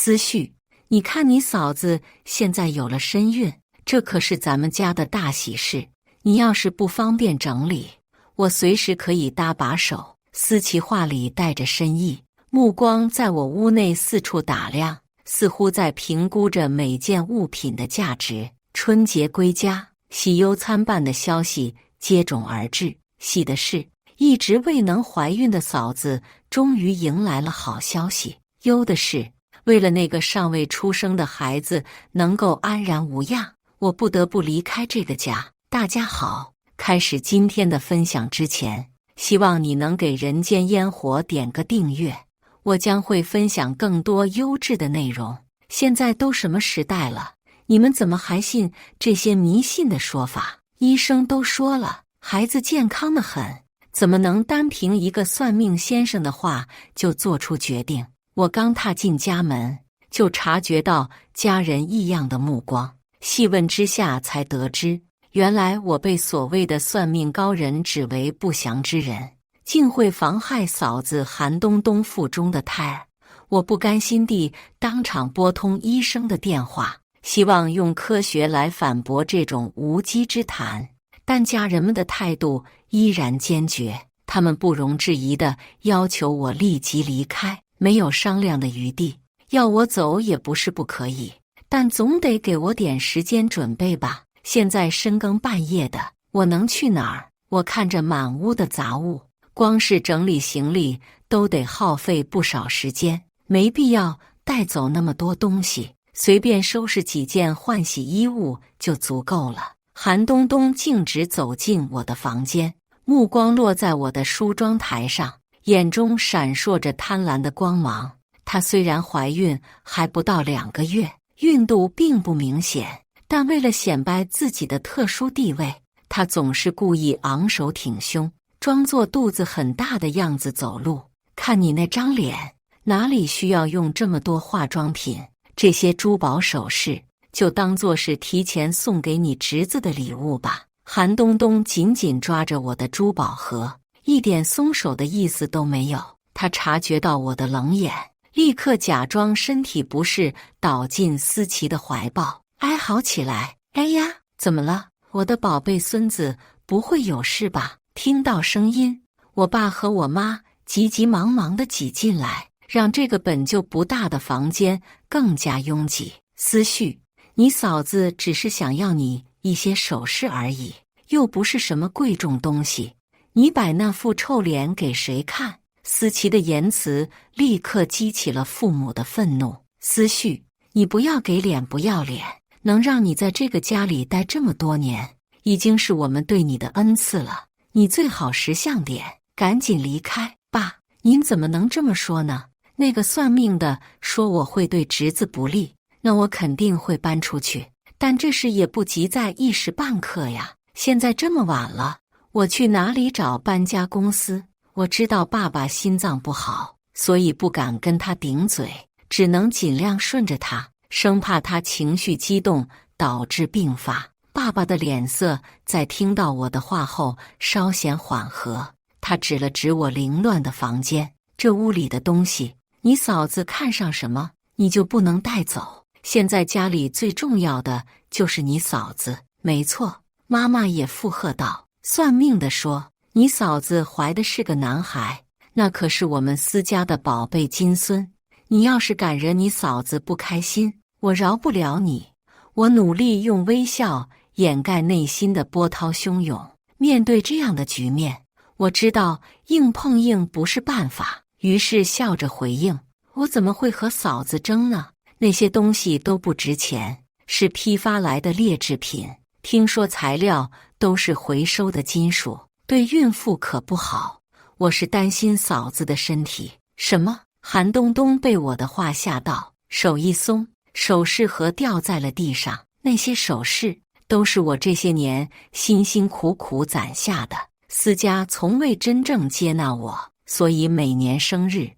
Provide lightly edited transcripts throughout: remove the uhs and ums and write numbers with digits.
思绪，你看你嫂子现在有了身孕，这可是咱们家的大喜事。你要是不方便整理，我随时可以搭把手。思琪话里带着深意，目光在我屋内四处打量，似乎在评估着每件物品的价值。春节归家，喜忧参半的消息接踵而至。喜的是，一直未能怀孕的嫂子终于迎来了好消息；忧的是，为了那个尚未出生的孩子能够安然无恙，我不得不离开这个家。大家好，开始今天的分享之前，希望你能给人间烟火点个订阅，我将会分享更多优质的内容。现在都什么时代了，你们怎么还信这些迷信的说法？医生都说了，孩子健康得很，怎么能单凭一个算命先生的话就做出决定？我刚踏进家门，就察觉到家人异样的目光，细问之下才得知，原来我被所谓的算命高人指为不祥之人，竟会妨害嫂子韩冬冬腹中的胎儿。我不甘心地当场拨通医生的电话，希望用科学来反驳这种无稽之谈，但家人们的态度依然坚决，他们不容置疑地要求我立即离开，没有商量的余地。要我走也不是不可以，但总得给我点时间准备吧。现在深更半夜的，我能去哪儿？我看着满屋的杂物，光是整理行李都得耗费不少时间，没必要带走那么多东西，随便收拾几件换洗衣物就足够了。韩冬冬径直走进我的房间，目光落在我的梳妆台上，眼中闪烁着贪婪的光芒。她虽然怀孕还不到2个月，孕肚并不明显，但为了显摆自己的特殊地位，她总是故意昂首挺胸，装作肚子很大的样子走路。看你那张脸，哪里需要用这么多化妆品？这些珠宝首饰就当作是提前送给你侄子的礼物吧。韩冬冬紧紧抓着我的珠宝盒，一点松手的意思都没有。她察觉到我的冷眼，立刻假装身体不适，倒进思琪的怀抱，哀嚎起来。哎呀，怎么了？我的宝贝孙子不会有事吧？听到声音，我爸和我妈急急忙忙地挤进来，让这个本就不大的房间更加拥挤。思绪，你嫂子只是想要你一些首饰而已，又不是什么贵重东西，你摆那副臭脸给谁看？思琪的言辞立刻激起了父母的愤怒。思绪，你不要给脸不要脸，能让你在这个家里待这么多年，已经是我们对你的恩赐了，你最好识相点，赶紧离开。爸，您怎么能这么说呢？那个算命的说我会对侄子不利，那我肯定会搬出去，但这事也不急在一时半刻呀。现在这么晚了，我去哪里找搬家公司？我知道爸爸心脏不好，所以不敢跟他顶嘴，只能尽量顺着他，生怕他情绪激动导致病发。爸爸的脸色在听到我的话后稍显缓和，他指了指我凌乱的房间，这屋里的东西，你嫂子看上什么，你就不能带走。现在家里最重要的就是你嫂子。没错，妈妈也附和道。算命的说，你嫂子怀的是个男孩，那可是我们思家的宝贝金孙。你要是敢惹你嫂子不开心，我饶不了你。我努力用微笑掩盖内心的波涛汹涌。面对这样的局面，我知道硬碰硬不是办法，于是笑着回应：我怎么会和嫂子争呢？那些东西都不值钱，是批发来的劣质品，听说材料都是回收的金属，对孕妇可不好。我是担心嫂子的身体。什么？韩冬冬被我的话吓到，手一松，首饰盒掉在了地上。那些首饰都是我这些年辛辛苦苦攒下的，思家从未真正接纳我，所以每年生日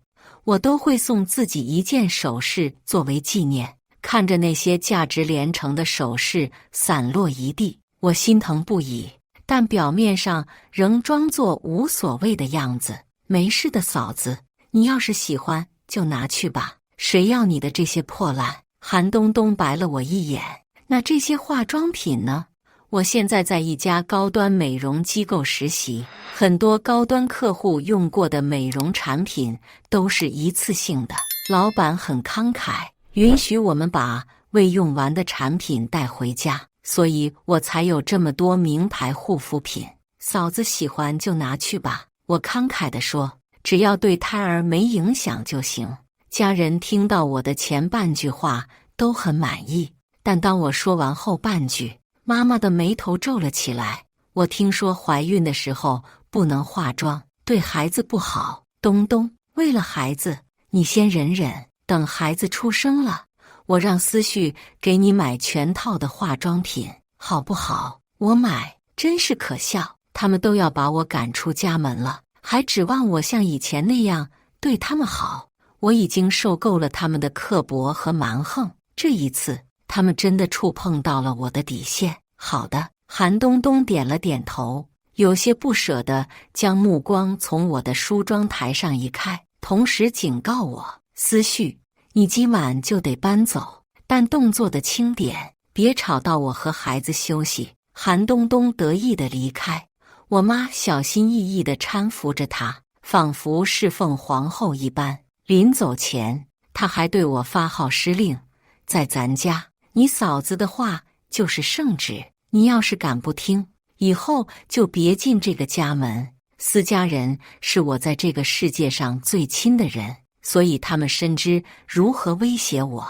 我都会送自己一件首饰作为纪念。看着那些价值连城的首饰散落一地，我心疼不已，但表面上仍装作无所谓的样子。没事的，嫂子，你要是喜欢就拿去吧。谁要你的这些破烂？韩东东白了我一眼。那这些化妆品呢？我现在在一家高端美容机构实习，很多高端客户用过的美容产品都是一次性的。老板很慷慨，允许我们把未用完的产品带回家，所以我才有这么多名牌护肤品。嫂子喜欢就拿去吧，我慷慨地说，只要对胎儿没影响就行。家人听到我的前半句话都很满意，但当我说完后半句，妈妈的眉头皱了起来。我听说怀孕的时候不能化妆，对孩子不好。东东，为了孩子，你先忍忍，等孩子出生了，我让思绪给你买全套的化妆品，好不好？我买，真是可笑。他们都要把我赶出家门了，还指望我像以前那样对他们好。我已经受够了他们的刻薄和蛮横，这一次他们真的触碰到了我的底线。好的，韩东东点了点头，有些不舍地将目光从我的梳妆台上移开，同时警告我，思绪，你今晚就得搬走，但动作的轻点，别吵到我和孩子休息。韩东东得意地离开，我妈小心翼翼地搀扶着他，仿佛侍奉皇后一般。临走前，他还对我发号施令，在咱家，你嫂子的话就是圣旨，你要是敢不听，以后就别进这个家门。私家人是我在这个世界上最亲的人，所以他们深知如何威胁我。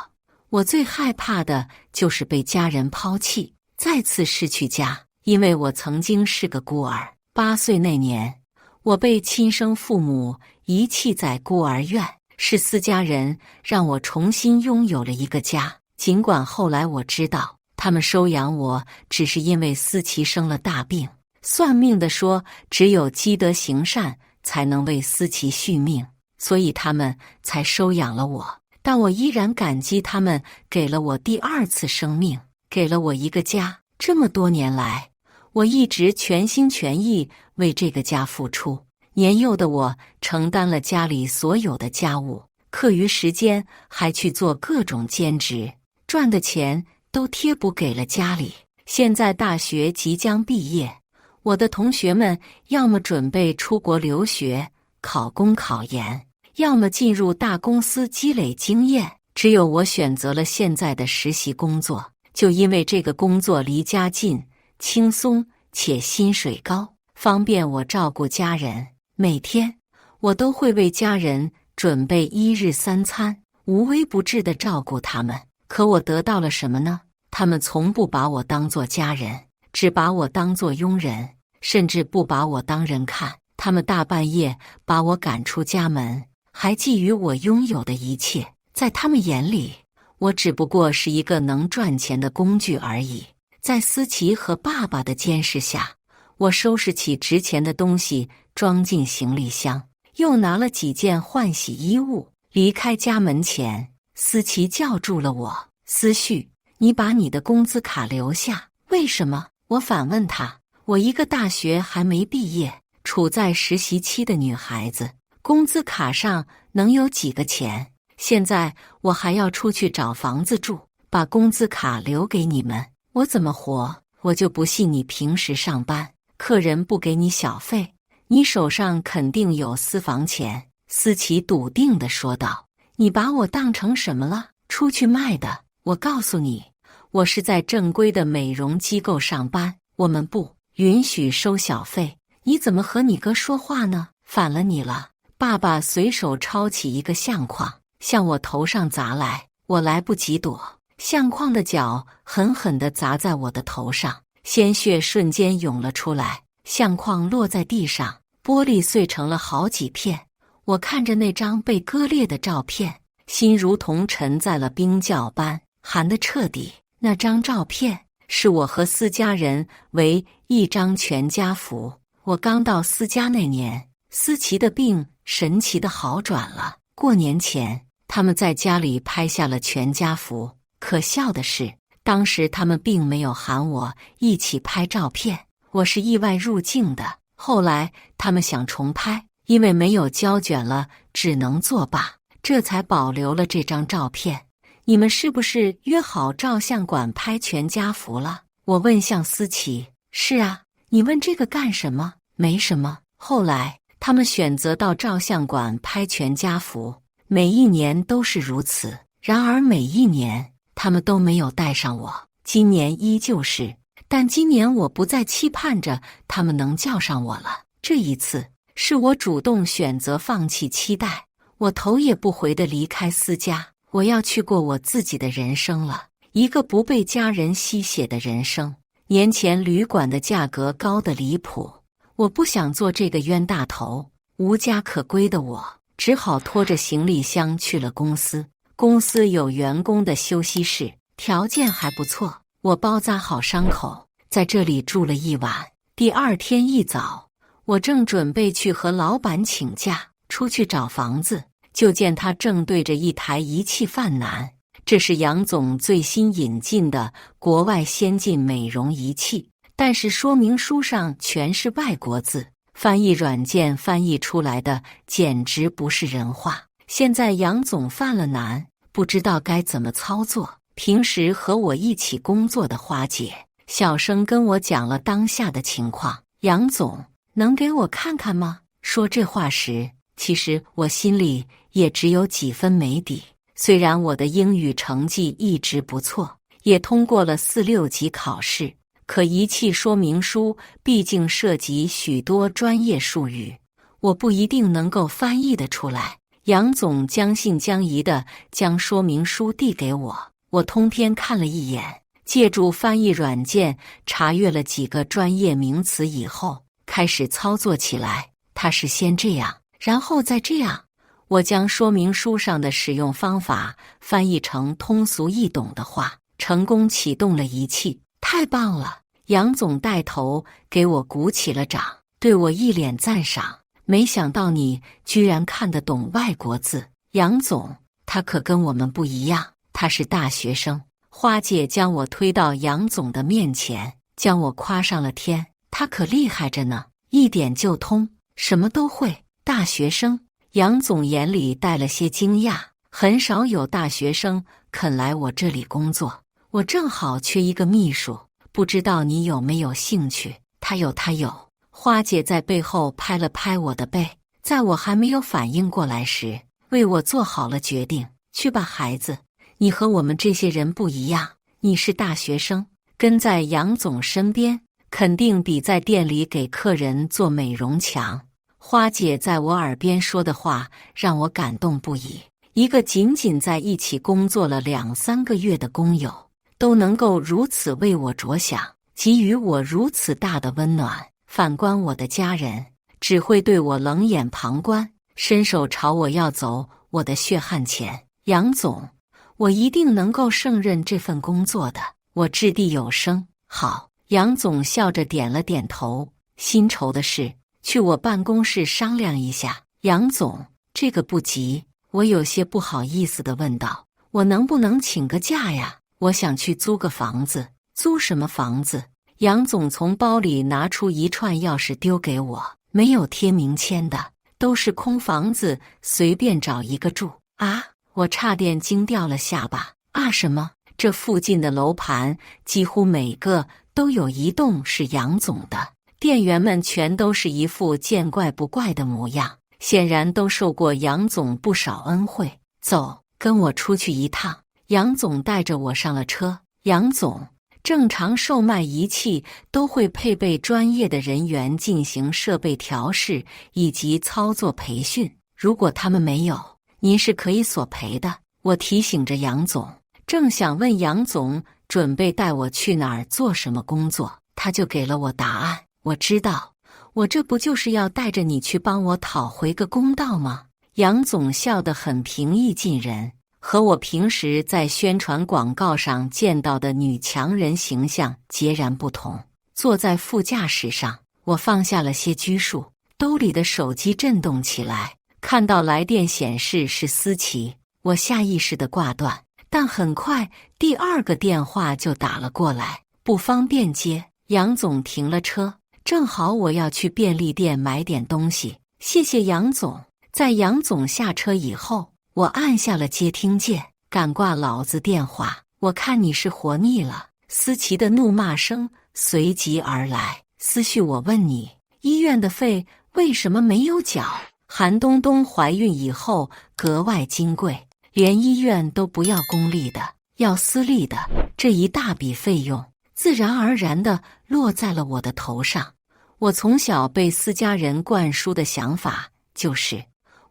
我最害怕的就是被家人抛弃，再次失去家，因为我曾经是个孤儿。8岁那年，我被亲生父母遗弃在孤儿院，是私家人让我重新拥有了一个家。尽管后来我知道，他们收养我只是因为思琪生了大病，算命的说只有积德行善才能为思琪续命，所以他们才收养了我。但我依然感激他们给了我第2次生命，给了我一个家。这么多年来，我一直全心全意为这个家付出。年幼的我承担了家里所有的家务，课余时间还去做各种兼职，赚的钱都贴补给了家里。现在大学即将毕业，我的同学们要么准备出国留学、考公考研，要么进入大公司积累经验。只有我选择了现在的实习工作，就因为这个工作离家近、轻松且薪水高，方便我照顾家人。每天我都会为家人准备1日3餐，无微不至地照顾他们。可我得到了什么呢？他们从不把我当作家人，只把我当作佣人，甚至不把我当人看。他们大半夜把我赶出家门，还觊觎我拥有的一切。在他们眼里，我只不过是一个能赚钱的工具而已。在思琪和爸爸的监视下，我收拾起值钱的东西，装进行李箱，又拿了几件换洗衣物。离开家门前，思琪叫住了我：“思绪，你把你的工资卡留下。”为什么？我反问他。我一个大学还没毕业，处在实习期的女孩子，工资卡上能有几个钱？现在我还要出去找房子住，把工资卡留给你们，我怎么活？我就不信你平时上班，客人不给你小费，你手上肯定有私房钱。思琪笃定地说道：“你把我当成什么了？出去卖的？我告诉你，我是在正规的美容机构上班，我们不允许收小费。你怎么和你哥说话呢？反了你了！”爸爸随手抄起一个相框，向我头上砸来，我来不及躲，相框的角狠狠地砸在我的头上，鲜血瞬间涌了出来，相框落在地上，玻璃碎成了好几片。我看着那张被割裂的照片，心如同沉在了冰窖般寒得彻底。那张照片是我和思家人为一张全家福。我刚到思家那年，思琪的病神奇地好转了。过年前，他们在家里拍下了全家福。可笑的是，当时他们并没有喊我一起拍照片，我是意外入境的。后来他们想重拍，因为没有胶卷了，只能作罢。这才保留了这张照片。你们是不是约好照相馆拍全家福了？我问向思琪。是啊，你问这个干什么？没什么。后来他们选择到照相馆拍全家福，每一年都是如此。然而每一年他们都没有带上我，今年依旧是。但今年我不再期盼着他们能叫上我了，这一次是我主动选择放弃期待，我头也不回地离开思家，我要去过我自己的人生了，一个不被家人吸血的人生。年前旅馆的价格高得离谱，我不想做这个冤大头，无家可归的我只好拖着行李箱去了公司。公司有员工的休息室，条件还不错，我包扎好伤口，在这里住了一晚。第二天一早，我正准备去和老板请假，出去找房子，就见他正对着一台仪器犯难。这是杨总最新引进的国外先进美容仪器，但是说明书上全是外国字，翻译软件翻译出来的简直不是人话。现在杨总犯了难，不知道该怎么操作。平时和我一起工作的花姐小声跟我讲了当下的情况。杨总，能给我看看吗？说这话时，其实我心里也只有几分没底。虽然我的英语成绩一直不错，也通过了4、6级考试，可仪器说明书毕竟涉及许多专业术语，我不一定能够翻译得出来。杨总将信将疑地将说明书递给我，我通篇看了一眼，借助翻译软件查阅了几个专业名词以后，开始操作起来。他是先这样，然后再这样。我将说明书上的使用方法翻译成通俗易懂的话，成功启动了仪器。太棒了！杨总带头给我鼓起了掌，对我一脸赞赏。没想到你居然看得懂外国字。杨总，他可跟我们不一样，他是大学生。花姐将我推到杨总的面前，将我夸上了天。他可厉害着呢，一点就通，什么都会。大学生？杨总眼里带了些惊讶，很少有大学生肯来我这里工作，我正好缺一个秘书，不知道你有没有兴趣？他有。花姐在背后拍了拍我的背，在我还没有反应过来时，为我做好了决定。去吧，孩子，你和我们这些人不一样，你是大学生，跟在杨总身边，肯定比在店里给客人做美容强。花姐在我耳边说的话让我感动不已。一个仅仅在一起工作了2、3个月的工友，都能够如此为我着想，给予我如此大的温暖。反观我的家人，只会对我冷眼旁观，伸手朝我要走我的血汗钱。杨总，我一定能够胜任这份工作的，我掷地有声。好。杨总笑着点了点头。薪酬的事去我办公室商量一下。杨总，这个不急。我有些不好意思地问道，我能不能请个假呀？我想去租个房子。租什么房子？杨总从包里拿出一串钥匙丢给我，没有贴名签的，都是空房子，随便找一个住。啊！我差点惊掉了下巴。啊什么？这附近的楼盘几乎每个都有一栋是杨总的，店员们全都是一副见怪不怪的模样，显然都受过杨总不少恩惠。走，跟我出去一趟。杨总带着我上了车。杨总，正常售卖仪器都会配备专业的人员进行设备调试以及操作培训，如果他们没有，您是可以索赔的。我提醒着杨总，正想问杨总准备带我去哪儿做什么工作，他就给了我答案。我知道，我这不就是要带着你去帮我讨回个公道吗？杨总笑得很平易近人，和我平时在宣传广告上见到的女强人形象截然不同。坐在副驾驶上，我放下了些拘束，兜里的手机震动起来，看到来电显示是思琪，我下意识地挂断，但很快第2个电话就打了过来，不方便接。杨总停了车，正好我要去便利店买点东西。谢谢杨总。在杨总下车以后，我按下了接听键，敢挂老子电话，我看你是活腻了。思琪的怒骂声随即而来。思绪，我问你，医院的费为什么没有缴？韩东东怀孕以后格外金贵，连医院都不要公立的，要私立的，这一大笔费用自然而然地落在了我的头上。我从小被私家人灌输的想法就是，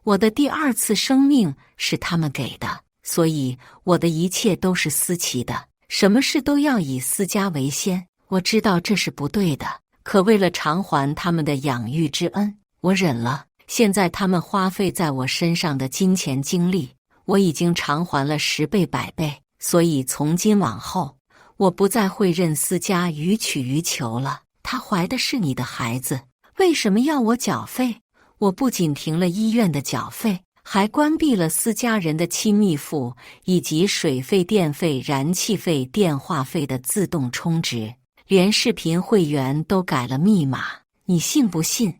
我的第二次生命是他们给的，所以我的一切都是思琪的，什么事都要以私家为先。我知道这是不对的，可为了偿还他们的养育之恩，我忍了。现在他们花费在我身上的金钱精力，我已经偿还了10倍100倍，所以从今往后，我不再会任私家予取予求了。她怀的是你的孩子，为什么要我缴费？我不仅停了医院的缴费，还关闭了私家人的亲密付以及水费、电费、燃气费、电话费的自动充值，连视频会员都改了密码。你信不信？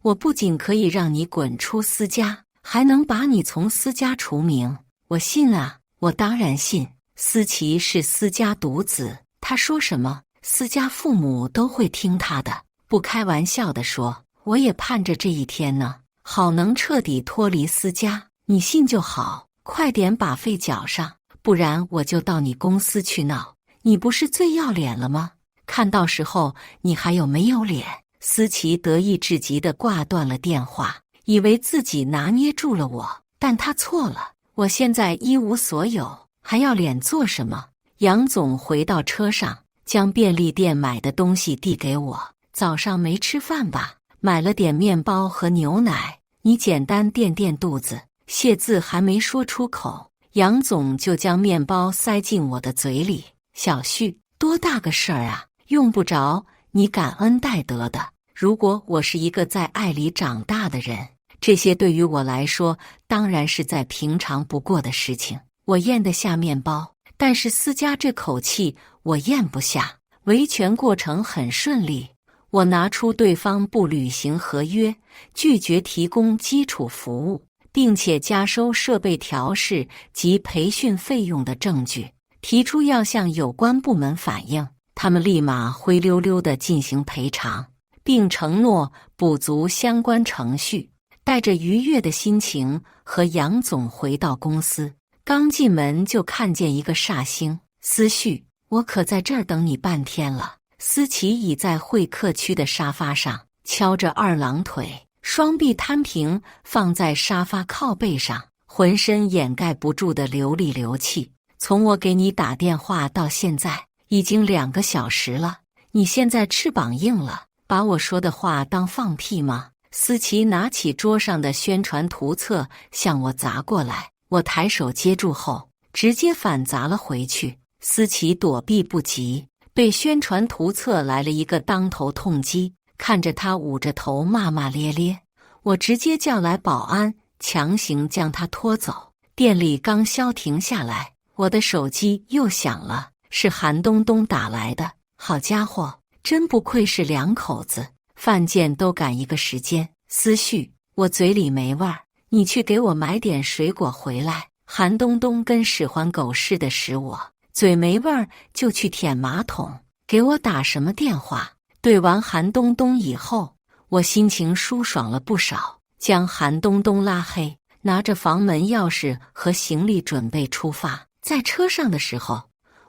我不仅可以让你滚出私家，还能把你从私家除名。我信啊，我当然信。思琪是私家独子，他说什么，私家父母都会听他的。不开玩笑地说，我也盼着这一天呢，好能彻底脱离私家。你信就好，快点把费缴上，不然我就到你公司去闹。你不是最要脸了吗？看到时候你还有没有脸？思琪得意至极地挂断了电话，以为自己拿捏住了我，但他错了。我现在一无所有，还要脸做什么？杨总回到车上，将便利店买的东西递给我。早上没吃饭吧？买了点面包和牛奶，你简单垫垫肚子。谢字还没说出口，杨总就将面包塞进我的嘴里。小旭，多大个事儿啊，用不着你感恩戴德的。如果我是一个在爱里长大的人，这些对于我来说当然是再平常不过的事情。我咽得下面包，但是私家这口气我咽不下。维权过程很顺利，我拿出对方不履行合约、拒绝提供基础服务，并且加收设备调试及培训费用的证据，提出要向有关部门反映。他们立马灰溜溜地进行赔偿，并承诺补足相关程序。带着愉悦的心情和杨总回到公司，刚进门就看见一个煞星。思绪，我可在这儿等你半天了。思琪倚在会客区的沙发上，敲着二郎腿，双臂摊平放在沙发靠背上，浑身掩盖不住的流里流气。从我给你打电话到现在已经2个小时了，你现在翅膀硬了，把我说的话当放屁吗？思琪拿起桌上的宣传图册向我砸过来，我抬手接住后直接反砸了回去。思琪躲避不及，被宣传图册来了一个当头痛击，看着他捂着头骂骂咧咧，我直接叫来保安强行将他拖走。店里刚消停下来，我的手机又响了，是韩东东打来的。好家伙，真不愧是2口子，犯贱都赶一个时间。思绪，我嘴里没味儿，你去给我买点水果回来。韩东东跟使唤狗似的使我，嘴没味儿就去舔马桶，给我打什么电话？对完韩东东以后，我心情舒爽了不少，将韩东东拉黑，拿着房门钥匙和行李准备出发。在车上的时候，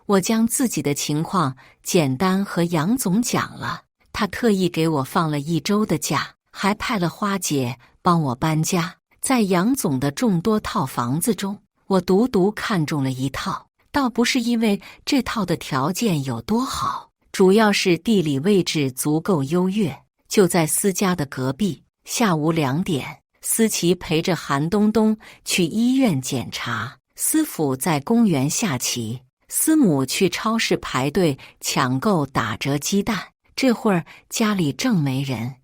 我将自己的情况简单和杨总讲了，他特意给我放了1周的假，还派了花姐帮我搬家。在杨总的众多套房子中，我独独看中了一套，倒不是因为这套的条件有多好，主要是地理位置足够优越，就在思家的隔壁。下午2点，思琪陪着韩东东去医院检查，思父在公园下棋，思母去超市排队抢购打折鸡蛋。这会儿家里正没人，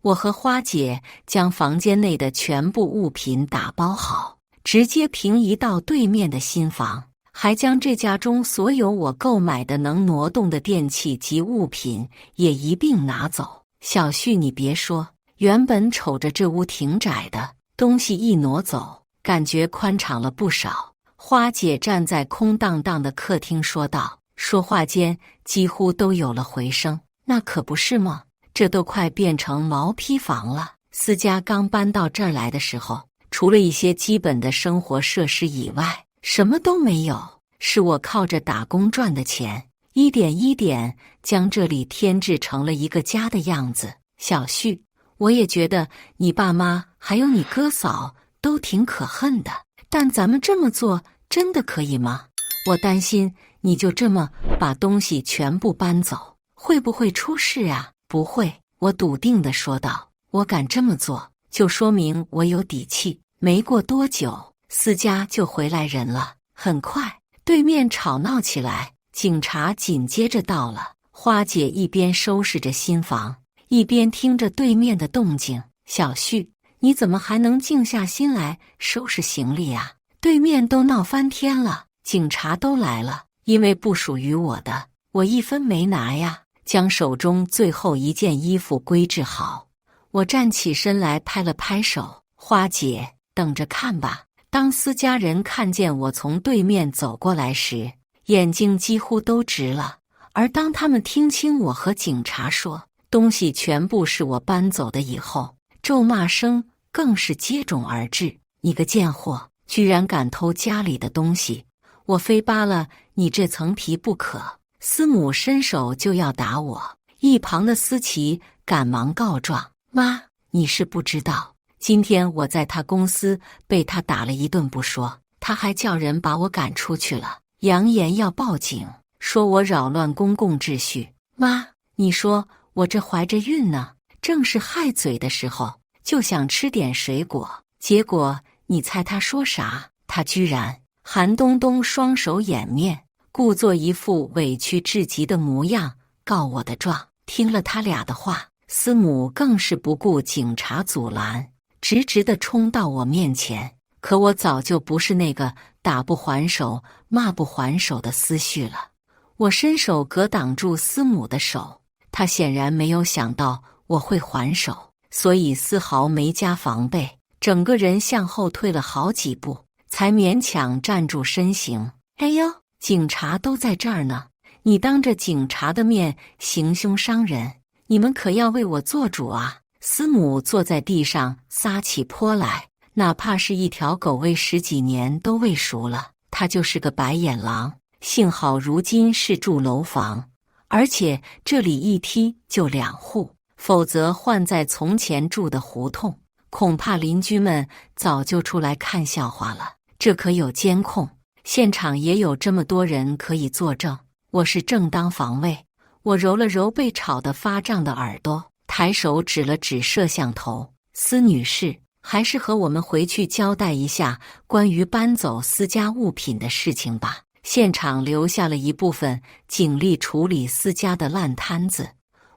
我和花姐将房间内的全部物品打包好，直接平移到对面的新房，还将这家中所有我购买的能挪动的电器及物品也一并拿走。小旭，你别说，原本瞅着这屋挺窄的，东西一挪走，感觉宽敞了不少。花姐站在空荡荡的客厅说道，说话间几乎都有了回声。那可不是吗？这都快变成毛坯房了。思佳刚搬到这儿来的时候，除了一些基本的生活设施以外，什么都没有。是我靠着打工赚的钱，一点一点将这里添置成了一个家的样子。小旭，我也觉得你爸妈还有你哥嫂都挺可恨的，但咱们这么做真的可以吗？我担心你就这么把东西全部搬走，会不会出事啊？不会，我笃定地说道。我敢这么做，就说明我有底气。没过多久，思佳就回来人了。很快，对面吵闹起来，警察紧接着到了。花姐一边收拾着新房，一边听着对面的动静。小旭，你怎么还能静下心来收拾行李啊？对面都闹翻天了，警察都来了，因为不属于我的，我一分没拿呀。将手中最后一件衣服归置好，我站起身来拍了拍手。花姐，等着看吧。当思佳人看见我从对面走过来时，眼睛几乎都直了。而当他们听清我和警察说东西全部是我搬走的以后，咒骂声更是接踵而至。你个贱货，居然敢偷家里的东西，我非扒了你这层皮不可。思母伸手就要打我，一旁的思琪赶忙告状，妈，你是不知道，今天我在他公司被他打了一顿不说，他还叫人把我赶出去了，扬言要报警，说我扰乱公共秩序。妈，你说我这怀着孕呢，正是害嘴的时候，就想吃点水果，结果你猜他说啥？他居然……韩东东双手掩面，故作一副委屈至极的模样，告我的状。听了他俩的话，思母更是不顾警察阻拦，直直地冲到我面前。可我早就不是那个打不还手、骂不还手的思绪了。我伸手格挡住思母的手，她显然没有想到我会还手，所以丝毫没加防备，整个人向后退了好几步，才勉强站住身形。哎呦，警察都在这儿呢，你当着警察的面行凶伤人，你们可要为我做主啊！思母坐在地上撒起泼来，哪怕是一条狗喂10几年都喂熟了，它就是个白眼狼。幸好如今是住楼房，而且这里一梯就2户，否则换在从前住的胡同，恐怕邻居们早就出来看笑话了。这可有监控，现场也有这么多人可以作证，我是正当防卫。我揉了揉被吵得发胀的耳朵，抬手指了指摄像头，司女士，还是和我们回去交代一下关于搬走私家物品的事情吧。现场留下了一部分警力处理私家的烂摊子，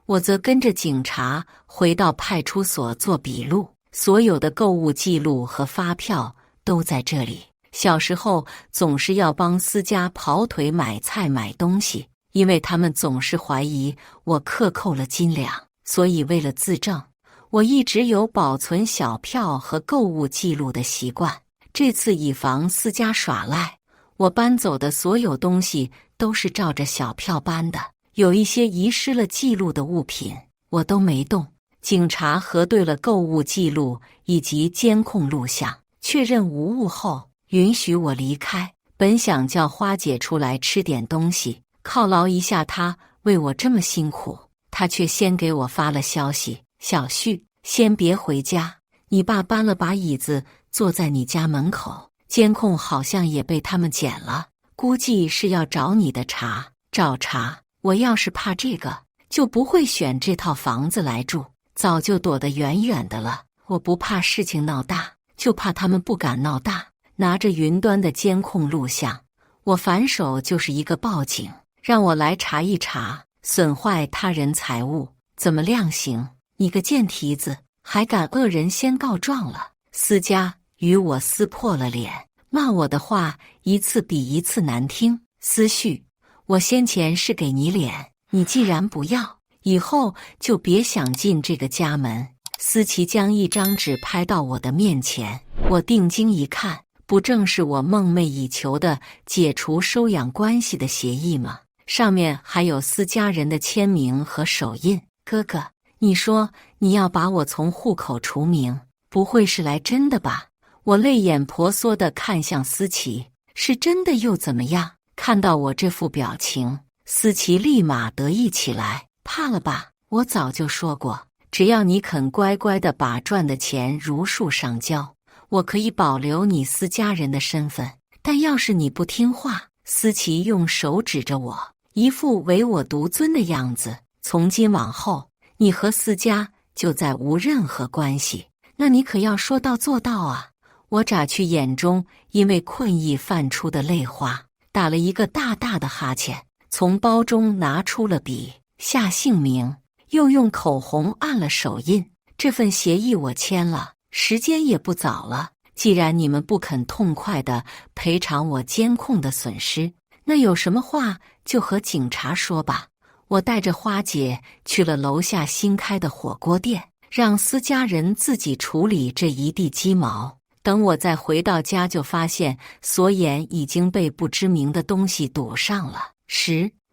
我则跟着警察回到派出所做笔录，所有的购物记录和发票都在这里。小时候总是要帮私家跑腿买菜买东西，因为他们总是怀疑我克扣了斤两，所以为了自证，我一直有保存小票和购物记录的习惯。这次以防私家耍赖，我搬走的所有东西都是照着小票搬的，有一些遗失了记录的物品我都没动。警察核对了购物记录以及监控录像，确认无误后，允许我离开。本想叫花姐出来吃点东西，犒劳一下她为我这么辛苦，她却先给我发了消息：小旭，先别回家，你爸搬了把椅子坐在你家门口，监控好像也被他们剪了，估计是要找你的茬。找茬？我要是怕这个，就不会选这套房子来住，早就躲得远远的了。我不怕事情闹大，就怕他们不敢闹大。拿着云端的监控录像，我反手就是一个报警，让我来查一查损坏他人财物，怎么量刑？你个贱蹄子，还敢恶人先告状了！思佳与我撕破了脸，骂我的话一次比一次难听。思绪，我先前是给你脸，你既然不要，以后就别想进这个家门。思琪将一张纸拍到我的面前，我定睛一看，不正是我梦寐以求的解除收养关系的协议吗？上面还有思家人的签名和手印。哥哥，你说你要把我从户口除名，不会是来真的吧？我泪眼婆娑地看向思琪，是真的又怎么样？看到我这副表情，思琪立马得意起来。怕了吧？我早就说过，只要你肯乖乖地把赚的钱如数上交，我可以保留你思家人的身份。但要是你不听话，思琪用手指着我，一副唯我独尊的样子。从今往后，你和思家就再无任何关系。那你可要说到做到啊！我眨去眼中因为困意泛出的泪花，打了一个大大的哈欠，从包中拿出了笔，下姓名，又用口红按了手印。这份协议我签了，时间也不早了。既然你们不肯痛快地赔偿我监控的损失，那有什么话就和警察说吧。我带着花姐去了楼下新开的火锅店，让思家人自己处理这一地鸡毛。等我再回到家，就发现锁眼已经被不知名的东西堵上了。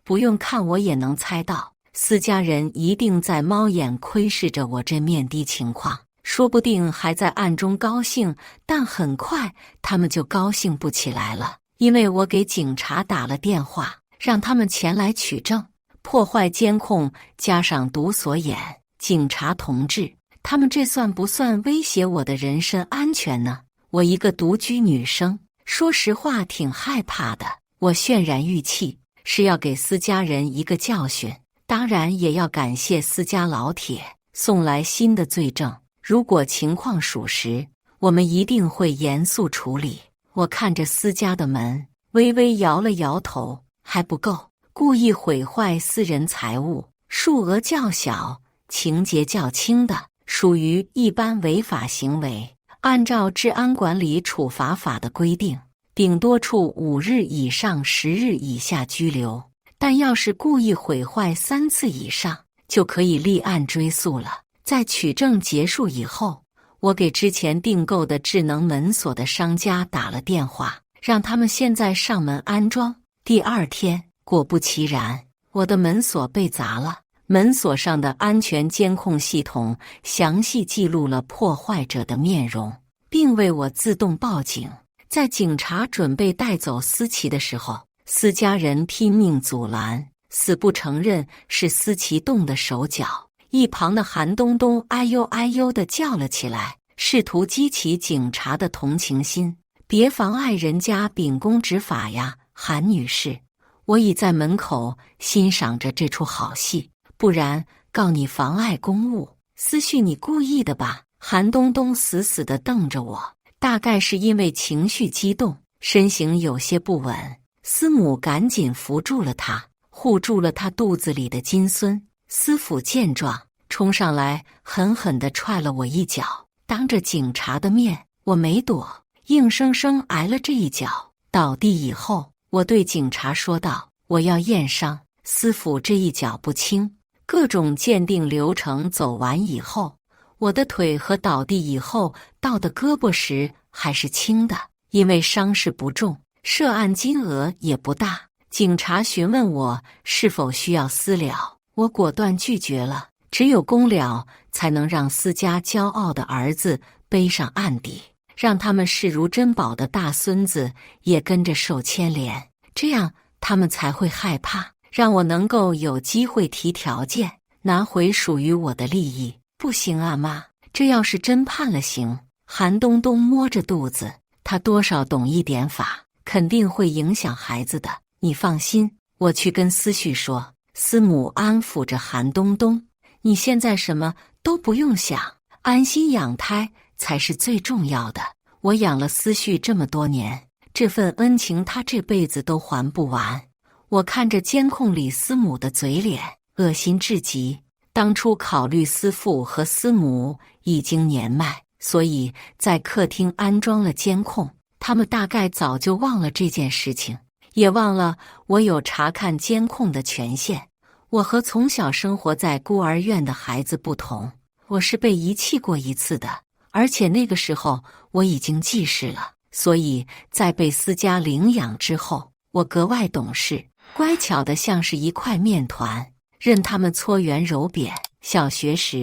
不用看我也能猜到，思家人一定在猫眼窥视着我这面的情况，说不定还在暗中高兴，但很快他们就高兴不起来了，因为我给警察打了电话，让他们前来取证。破坏监控加上堵锁眼，警察同志，他们这算不算威胁我的人身安全呢？我一个独居女生，说实话挺害怕的。我渲然欲泣，是要给思家人一个教训，当然也要感谢思家老铁送来新的罪证。如果情况属实，我们一定会严肃处理。我看着思家的门，微微摇了摇头，还不够。故意毁坏私人财物，数额较小，情节较轻的，属于一般违法行为。按照治安管理处罚法的规定，顶多处5日以上10日以下拘留，但要是故意毁坏3次以上，就可以立案追诉了。在取证结束以后，我给之前订购的智能门锁的商家打了电话，让他们现在上门安装。第二天，果不其然，我的门锁被砸了。门锁上的安全监控系统详细记录了破坏者的面容，并为我自动报警。在警察准备带走思琪的时候，思家人拼命阻拦，死不承认是思琪动的手脚。一旁的韩东东哎呦哎呦地叫了起来，试图激起警察的同情心。别妨碍人家秉公执法呀，韩女士。我已在门口欣赏着这出好戏，不然告你妨碍公务。思绪你故意的吧？韩东东死死地瞪着我，大概是因为情绪激动，身形有些不稳。司母赶紧扶住了他，护住了他肚子里的金孙。司府见状，冲上来狠狠地踹了我一脚。当着警察的面，我没躲，硬生生挨了这一脚。倒地以后，我对警察说道：“我要验伤。”司府这一脚不轻。各种鉴定流程走完以后，我的腿和倒地以后到的胳膊时还是轻的，因为伤势不重，涉案金额也不大。警察询问我是否需要私了，我果断拒绝了。只有公了才能让思家骄傲的儿子背上案底，让他们视如珍宝的大孙子也跟着受牵连，这样他们才会害怕，让我能够有机会提条件，拿回属于我的利益。不行啊妈，这要是真判了刑，韩东东摸着肚子，他多少懂一点法，肯定会影响孩子的。你放心，我去跟思绪说。司母安抚着韩东东，你现在什么都不用想，安心养胎才是最重要的。我养了思绪这么多年，这份恩情他这辈子都还不完。我看着监控里司母的嘴脸，恶心至极。当初考虑司父和司母已经年迈，所以在客厅安装了监控，他们大概早就忘了这件事情，也忘了我有查看监控的权限。我和从小生活在孤儿院的孩子不同，我是被遗弃过一次的，而且那个时候我已经记事了，所以在被私家领养之后，我格外懂事，乖巧的像是一块面团，任他们搓圆揉扁。小学时，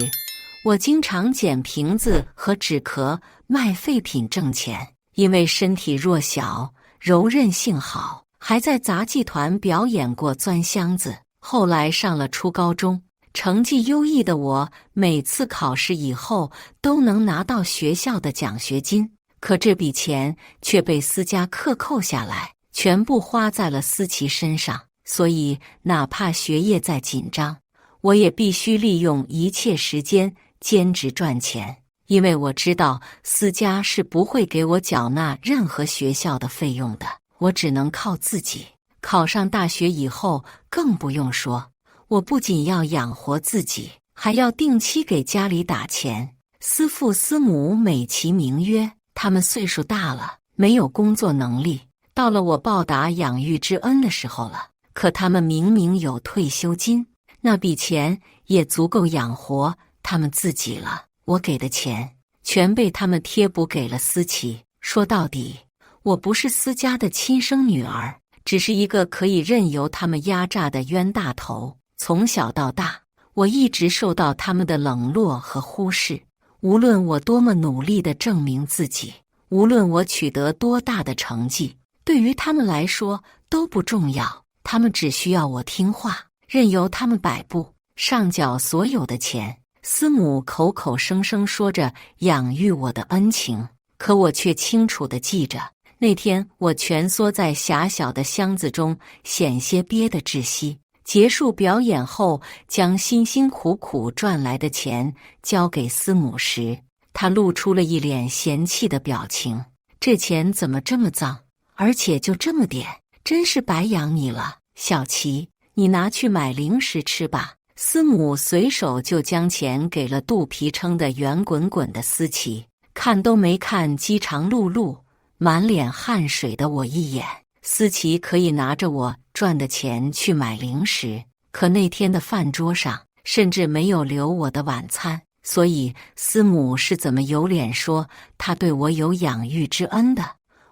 我经常捡瓶子和纸壳卖废品挣钱，因为身体弱小，柔韧性好，还在杂技团表演过钻箱子。后来上了初高中，成绩优异的我每次考试以后都能拿到学校的奖学金，可这笔钱却被私家克扣下来，全部花在了思琪身上。所以哪怕学业再紧张，我也必须利用一切时间兼职赚钱，因为我知道私家是不会给我缴纳任何学校的费用的，我只能靠自己。考上大学以后更不用说，我不仅要养活自己，还要定期给家里打钱。思父思母美其名曰，他们岁数大了，没有工作能力，到了我报答养育之恩的时候了。可他们明明有退休金，那笔钱也足够养活他们自己了。我给的钱全被他们贴补给了思琪。说到底，我不是私家的亲生女儿，只是一个可以任由他们压榨的冤大头。从小到大，我一直受到他们的冷落和忽视。无论我多么努力地证明自己，无论我取得多大的成绩，对于他们来说都不重要。他们只需要我听话，任由他们摆布，上缴所有的钱。思母口口声声说着养育我的恩情，可我却清楚地记着，那天我蜷缩在狭小的箱子中，险些憋得窒息。结束表演后，将辛辛苦苦赚来的钱交给思母时，她露出了一脸嫌弃的表情。这钱怎么这么脏，而且就这么点，真是白养你了。小琪，你拿去买零食吃吧。思母随手就将钱给了肚皮撑得圆滚滚的思琪，看都没看饥肠辘辘、满脸汗水的我一眼。思琪可以拿着我赚的钱去买零食，可那天的饭桌上甚至没有留我的晚餐，所以思母是怎么有脸说她对我有养育之恩的？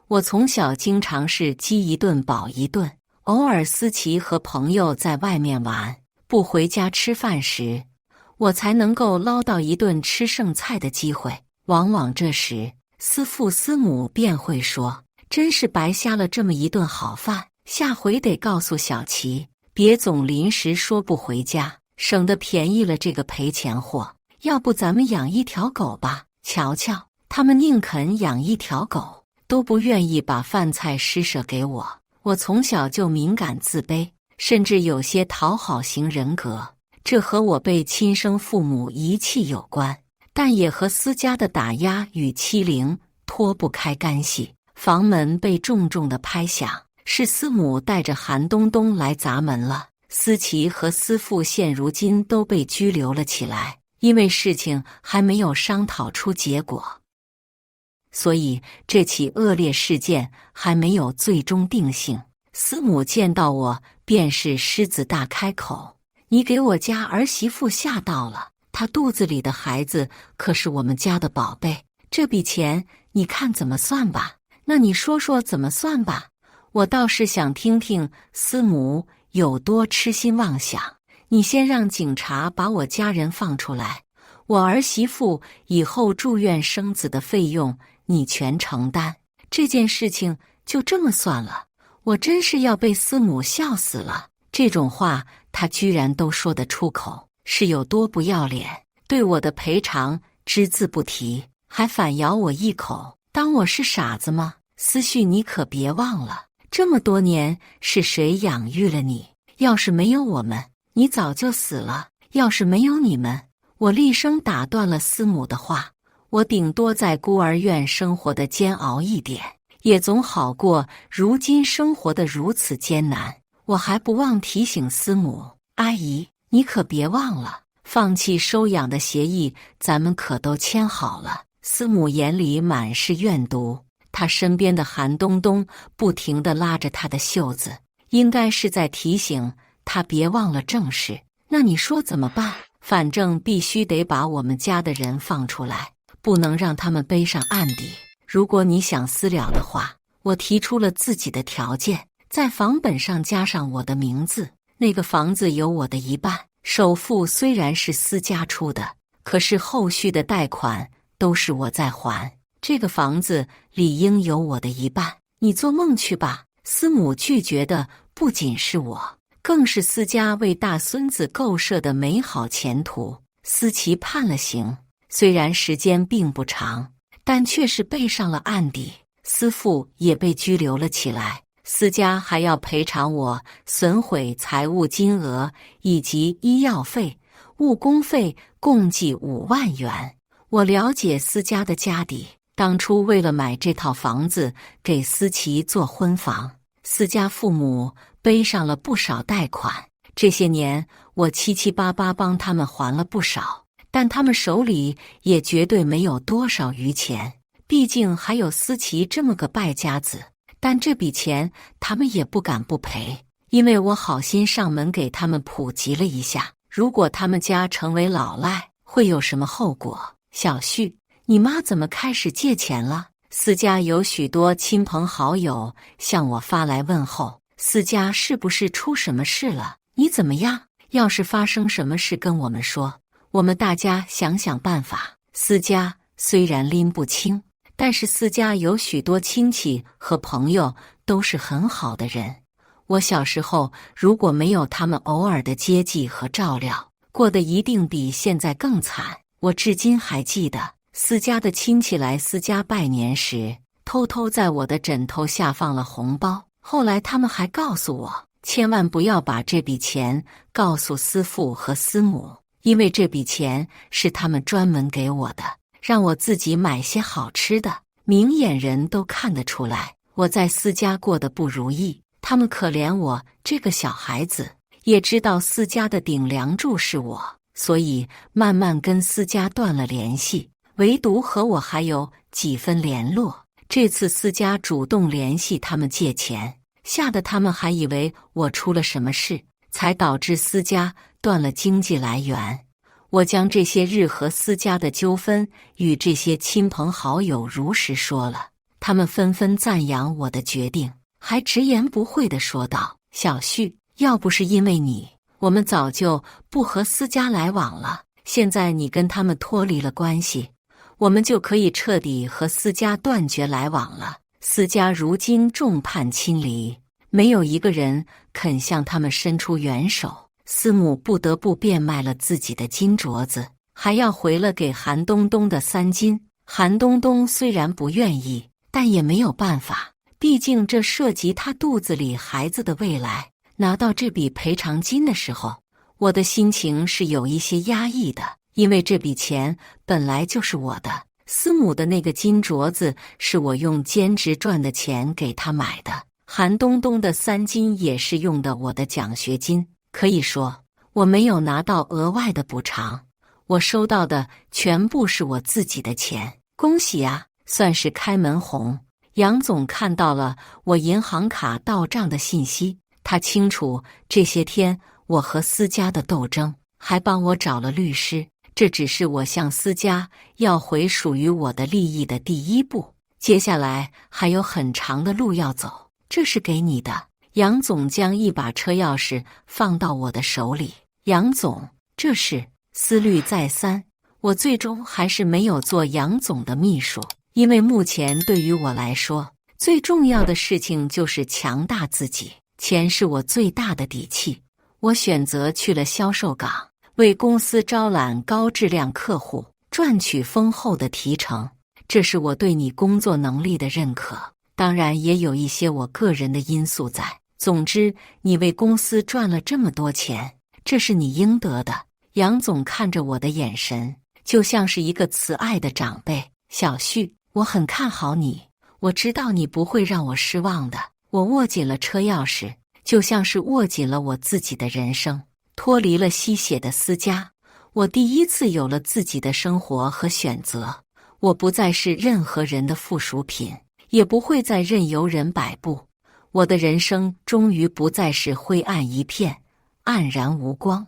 我从小经常是饥一顿饱一顿，偶尔思琪和朋友在外面玩，不回家吃饭时，我才能够捞到一顿吃剩菜的机会。往往这时，思父思母便会说，真是白瞎了这么一顿好饭，下回得告诉小琪，别总临时说不回家，省得便宜了这个赔钱货。要不咱们养一条狗吧？瞧瞧，他们宁肯养一条狗，都不愿意把饭菜施舍给我。我从小就敏感自卑，甚至有些讨好型人格，这和我被亲生父母遗弃有关，但也和私家的打压与欺凌脱不开干系。房门被重重的拍响，是思母带着韩东东来砸门了。思琪和思父现如今都被拘留了起来，因为事情还没有商讨出结果，所以这起恶劣事件还没有最终定性。思母见到我便是狮子大开口，你给我家儿媳妇吓到了，她肚子里的孩子可是我们家的宝贝，这笔钱你看怎么算吧？那你说说怎么算吧？我倒是想听听思母有多痴心妄想。你先让警察把我家人放出来，我儿媳妇以后住院生子的费用你全承担，这件事情就这么算了。我真是要被思母笑死了，这种话她居然都说得出口，是有多不要脸？对我的赔偿只字不提，还反咬我一口，当我是傻子吗？思绪，你可别忘了，这么多年是谁养育了你？要是没有我们，你早就死了。要是没有你们，我厉声打断了思母的话，我顶多在孤儿院生活的煎熬一点，也总好过如今生活的如此艰难。我还不忘提醒思母，阿姨，你可别忘了，放弃收养的协议咱们可都签好了。思母眼里满是怨毒，她身边的韩东东不停地拉着她的袖子，应该是在提醒她别忘了正事。那你说怎么办？反正必须得把我们家的人放出来，不能让他们背上案底。如果你想私了的话，我提出了自己的条件，在房本上加上我的名字，那个房子有我的一半，首付虽然是私家出的，可是后续的贷款都是我在还，这个房子理应有我的一半。你做梦去吧！司母拒绝的不仅是我，更是思家为大孙子构设的美好前途。思琪判了刑，虽然时间并不长，但却是背上了案底。思父也被拘留了起来，思家还要赔偿我损毁财物金额以及医药费、误工费，共计5万元。我了解思家的家底，当初为了买这套房子给思琪做婚房，思家父母背上了不少贷款，这些年我七七八八帮他们还了不少，但他们手里也绝对没有多少余钱，毕竟还有思琪这么个败家子。但这笔钱他们也不敢不赔，因为我好心上门给他们普及了一下，如果他们家成为老赖，会有什么后果。小旭，你妈怎么开始借钱了？思家有许多亲朋好友向我发来问候，思家是不是出什么事了？你怎么样？要是发生什么事跟我们说，我们大家想想办法。思家虽然拎不清，但是思家有许多亲戚和朋友都是很好的人。我小时候如果没有他们偶尔的接济和照料，过得一定比现在更惨。我至今还记得思家的亲戚来思家拜年时，偷偷在我的枕头下放了红包。后来他们还告诉我，千万不要把这笔钱告诉思父和思母，因为这笔钱是他们专门给我的，让我自己买些好吃的。明眼人都看得出来，我在思家过得不如意。他们可怜我这个小孩子，也知道思家的顶梁柱是我，所以慢慢跟思家断了联系，唯独和我还有几分联络。这次思家主动联系他们借钱，吓得他们还以为我出了什么事，才导致思家断了经济来源。我将这些日和思家的纠纷与这些亲朋好友如实说了，他们纷纷赞扬我的决定，还直言不讳地说道：小旭，要不是因为你，我们早就不和思家来往了。现在你跟他们脱离了关系，我们就可以彻底和思家断绝来往了。思家如今众叛亲离，没有一个人肯向他们伸出援手，思母不得不变卖了自己的金镯子，还要回了给韩东东的3金。韩东东虽然不愿意，但也没有办法，毕竟这涉及他肚子里孩子的未来。拿到这笔赔偿金的时候，我的心情是有一些压抑的，因为这笔钱本来就是我的。思母的那个金镯子是我用兼职赚的钱给他买的，韩东东的3金也是用的我的奖学金。可以说我没有拿到额外的补偿，我收到的全部是我自己的钱。恭喜啊，算是开门红。杨总看到了我银行卡到账的信息，他清楚这些天我和思家的斗争，还帮我找了律师。这只是我向思家要回属于我的利益的第一步，接下来还有很长的路要走。这是给你的。杨总将一把车钥匙放到我的手里。杨总，这是。思虑再三，我最终还是没有做杨总的秘书，因为目前对于我来说，最重要的事情就是强大自己，钱是我最大的底气。我选择去了销售岗，为公司招揽高质量客户，赚取丰厚的提成。这是我对你工作能力的认可，当然也有一些我个人的因素在。总之，你为公司赚了这么多钱，这是你应得的。杨总看着我的眼神，就像是一个慈爱的长辈。小旭，我很看好你，我知道你不会让我失望的。我握紧了车钥匙，就像是握紧了我自己的人生，脱离了吸血的思家。我第一次有了自己的生活和选择，我不再是任何人的附属品，也不会再任由人摆布。我的人生终于不再是灰暗一片，黯然无光。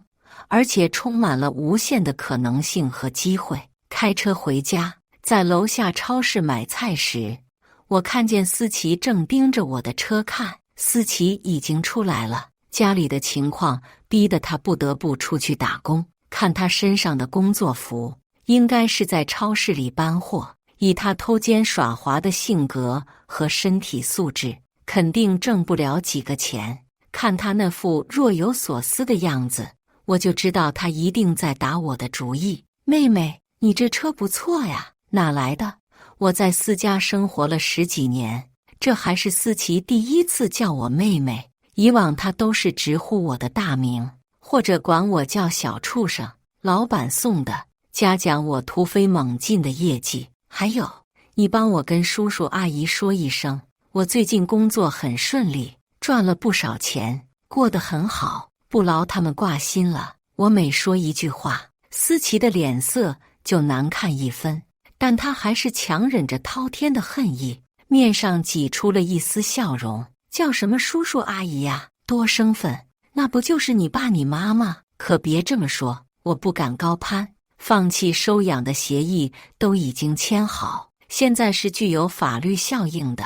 而且充满了无限的可能性和机会。开车回家，在楼下超市买菜时，我看见思琪正盯着我的车看。思琪已经出来了，家里的情况逼得她不得不出去打工。看她身上的工作服，应该是在超市里搬货。以她偷奸耍滑的性格和身体素质，肯定挣不了几个钱。看她那副若有所思的样子，我就知道她一定在打我的主意。妹妹，你这车不错呀，哪来的？我在思家生活了10几年，这还是思琪第一次叫我妹妹。以往她都是直呼我的大名，或者管我叫小畜生。老板送的，嘉奖我突飞猛进的业绩。还有，你帮我跟叔叔阿姨说一声，我最近工作很顺利，赚了不少钱，过得很好，不劳他们挂心了。我每说一句话，思琪的脸色就难看1分，但她还是强忍着滔天的恨意，面上挤出了一丝笑容。叫什么叔叔阿姨呀？多生分，那不就是你爸你妈吗？可别这么说，我不敢高攀。放弃收养的协议都已经签好，现在是具有法律效应的，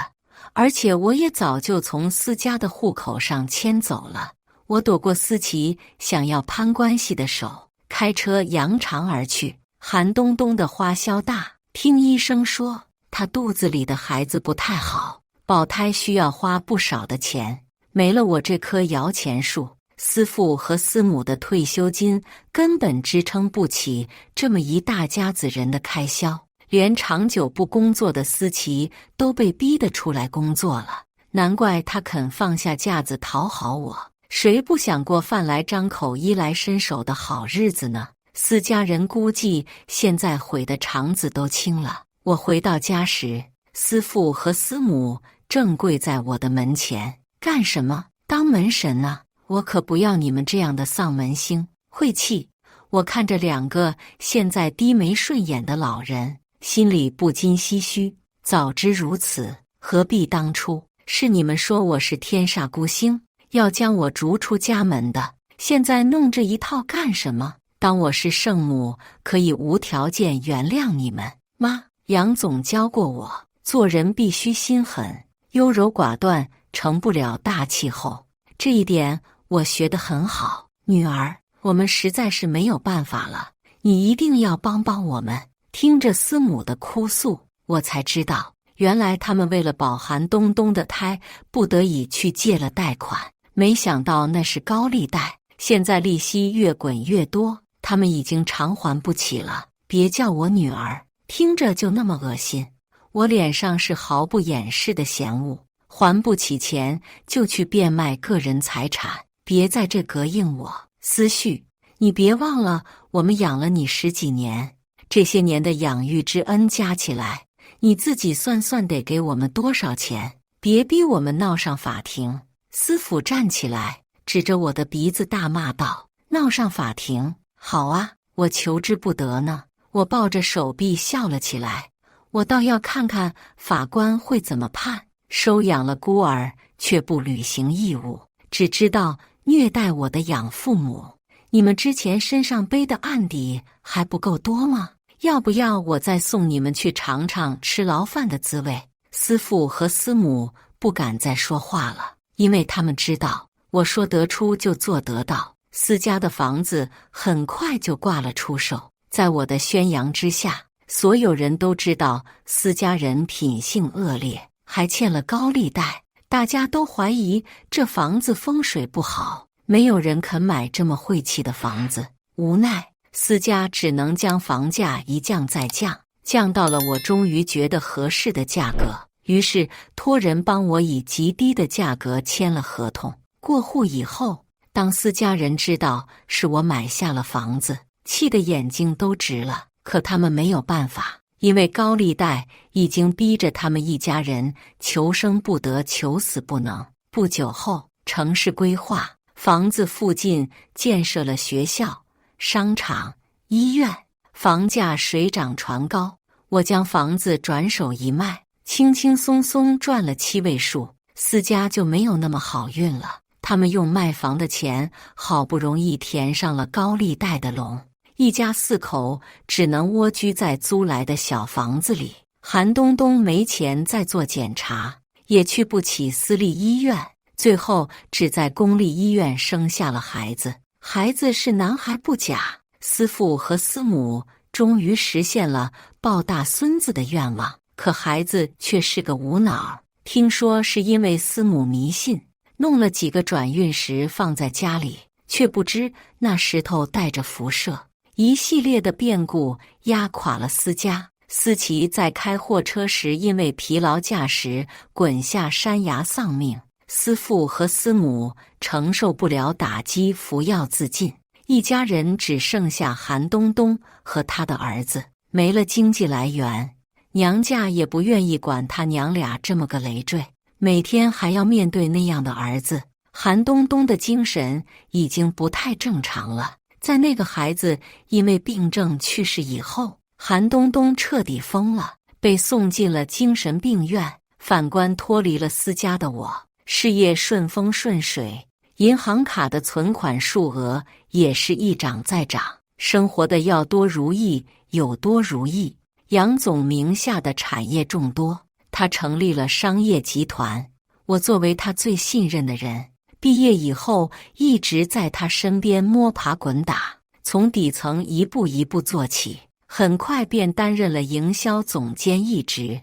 而且我也早就从思家的户口上迁走了。我躲过思琪想要攀关系的手，开车扬长而去。寒冬冬的花销大，听医生说她肚子里的孩子不太好，保胎需要花不少的钱。没了我这棵摇钱树，思父和思母的退休金根本支撑不起这么一大家子人的开销，连长久不工作的思琪都被逼得出来工作了。难怪他肯放下架子讨好我，谁不想过饭来张口衣来伸手的好日子呢？思家人估计现在悔得肠子都青了。我回到家时，思父和思母正跪在我的门前。干什么？当门神呢？我可不要你们这样的丧门星，晦气！我看着2个现在低眉顺眼的老人，心里不禁唏嘘。早知如此，何必当初？是你们说我是天煞孤星，要将我逐出家门的，现在弄这一套干什么？当我是圣母，可以无条件原谅你们。妈，杨总教过我，做人必须心狠，优柔寡断，成不了大气候。这一点我学得很好。女儿，我们实在是没有办法了，你一定要帮帮我们。听着思母的哭诉，我才知道，原来他们为了保寒冬冬的胎，不得已去借了贷款。没想到那是高利贷，现在利息越滚越多，他们已经偿还不起了。别叫我女儿，听着就那么恶心。我脸上是毫不掩饰的嫌恶，还不起钱就去变卖个人财产，别在这膈应我。思绪，你别忘了我们养了你10几年，这些年的养育之恩加起来，你自己算算得给我们多少钱？别逼我们闹上法庭。思府站起来，指着我的鼻子大骂道：闹上法庭？好啊，我求之不得呢。我抱着手臂笑了起来，我倒要看看法官会怎么判。收养了孤儿却不履行义务，只知道虐待我的养父母，你们之前身上背的案底还不够多吗？要不要我再送你们去尝尝吃牢饭的滋味？思父和思母不敢再说话了，因为他们知道我说得出就做得到。思家的房子很快就挂了出售，在我的宣扬之下，所有人都知道思家人品性恶劣，还欠了高利贷，大家都怀疑这房子风水不好，没有人肯买这么晦气的房子。无奈思家只能将房价一降再降，降到了我终于觉得合适的价格，于是托人帮我以极低的价格签了合同。过户以后，当思家人知道是我买下了房子，气得眼睛都直了。可他们没有办法，因为高利贷已经逼着他们一家人求生不得，求死不能。不久后，城市规划，房子附近建设了学校、商场、医院，房价水涨船高。我将房子转手一卖，轻轻松松赚了7位数，思家就没有那么好运了。他们用卖房的钱好不容易填上了高利贷的笼，一家4口只能蜗居在租来的小房子里。韩东东没钱再做检查，也去不起私立医院，最后只在公立医院生下了孩子。孩子是男孩不假，思父和思母终于实现了抱大孙子的愿望，可孩子却是个无脑。听说是因为思母迷信，弄了几个转运石放在家里，却不知那石头带着辐射。一系列的变故压垮了思家。思琪在开货车时因为疲劳驾驶滚下山崖丧命，思父和思母承受不了打击，服药自尽。一家人只剩下韩东东和他的儿子，没了经济来源，娘家也不愿意管他娘俩这么个累赘，每天还要面对那样的儿子。韩东东的精神已经不太正常了，在那个孩子因为病症去世以后，韩东东彻底疯了，被送进了精神病院。反观脱离了思家的我，事业顺风顺水，银行卡的存款数额也是一涨再涨，生活的要多如意有多如意。杨总名下的产业众多，他成立了商业集团，我作为他最信任的人，毕业以后一直在他身边摸爬滚打，从底层一步一步做起，很快便担任了营销总监一职。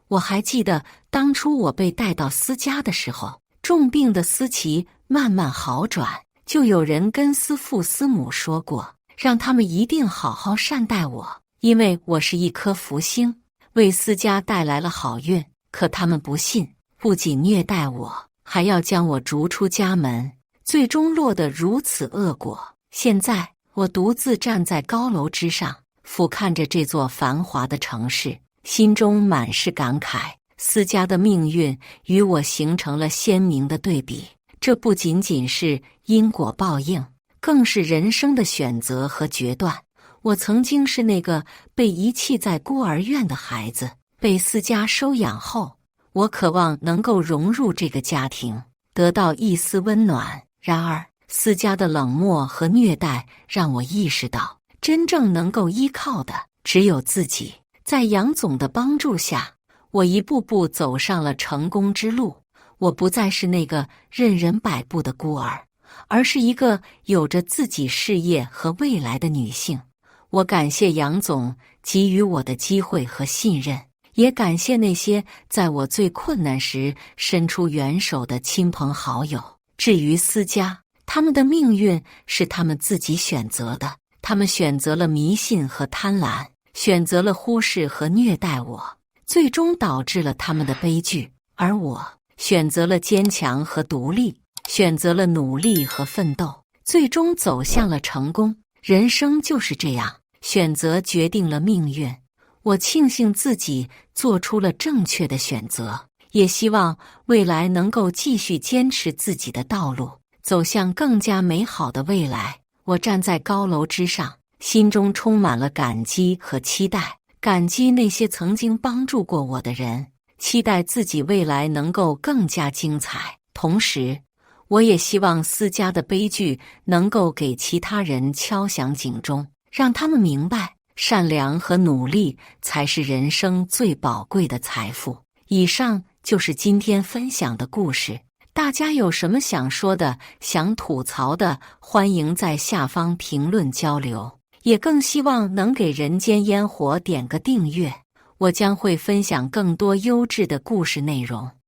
我还记得当初我被带到思家的时候，重病的思琪慢慢好转，就有人跟思父思母说过，让他们一定好好善待我，因为我是一颗福星，为思家带来了好运。可他们不信，不仅虐待我，还要将我逐出家门，最终落得如此恶果。现在我独自站在高楼之上，俯瞰着这座繁华的城市，心中满是感慨。思家的命运与我形成了鲜明的对比，这不仅仅是因果报应，更是人生的选择和决断。我曾经是那个被遗弃在孤儿院的孩子，被思家收养后，我渴望能够融入这个家庭，得到一丝温暖。然而，思家的冷漠和虐待让我意识到，真正能够依靠的只有自己。在杨总的帮助下，我一步步走上了成功之路。我不再是那个任人摆布的孤儿，而是一个有着自己事业和未来的女性。我感谢杨总给予我的机会和信任，也感谢那些在我最困难时伸出援手的亲朋好友。至于思家，他们的命运是他们自己选择的，他们选择了迷信和贪婪，选择了忽视和虐待我，最终导致了他们的悲剧。而我选择了坚强和独立，选择了努力和奋斗，最终走向了成功。人生就是这样，选择决定了命运。我庆幸自己做出了正确的选择，也希望未来能够继续坚持自己的道路，走向更加美好的未来。我站在高楼之上，心中充满了感激和期待，感激那些曾经帮助过我的人，期待自己未来能够更加精彩。同时，我也希望思家的悲剧能够给其他人敲响警钟，让他们明白，善良和努力才是人生最宝贵的财富。以上就是今天分享的故事，大家有什么想说的、想吐槽的，欢迎在下方评论交流。也更希望能给人间烟火点个订阅，我将会分享更多优质的故事内容。